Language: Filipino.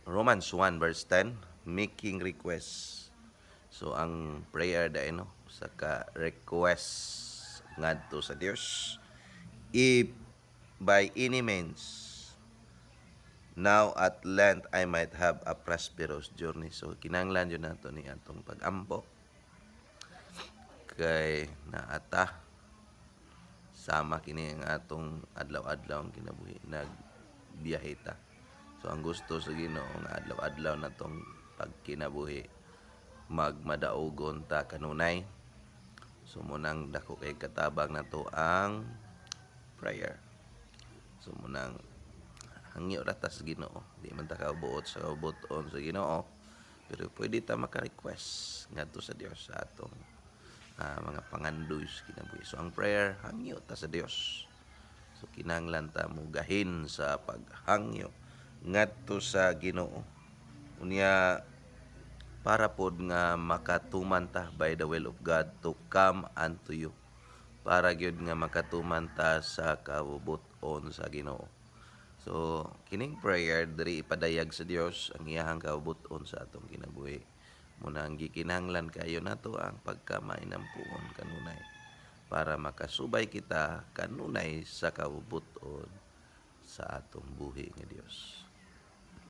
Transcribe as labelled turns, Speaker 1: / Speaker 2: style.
Speaker 1: Romans 1 verse 10, making request. So ang prayer dai no sa ka request ngadto sa Dios. If by any means now at length I might have a prosperous journey. So kinahanglan yun nato ni atong pag-ampo kay naata sama kini ang atong adlaw-adlaw ang kinabuhi nagbiyahe ta. So ang gusto sa Ginoo nga adlaw-adlaw natong pagkinabuhi magmadaogon ta kanunay. So munang dako kay katabang nato ang prayer. So munang hangyo ra ta sa Ginoo. Di man ta kaubuot sa kaubuton sa Ginoo. Pero pwede ta maka-request ngadto sa Dios sa atong mga pangandoy sa kinabuhi. So ang prayer hangyo ta sa Dios. So kinahanglan ta mo gahin sa paghangyo ngadto sa Ginoo. Unya para pod nga makatuman ta by the will of God to come unto you. Para gyud nga makatuman ta sa kabubuton sa Ginoo. So kining prayer diri ipadayag sa Dios ang iyahang kabubuton sa atong kinabuhi. Muna ang gikinahanglan kayo nato ang pagkamainampuon kanunay para makasubay kita kanunay sa kabubuton sa atong buhi nga Dios.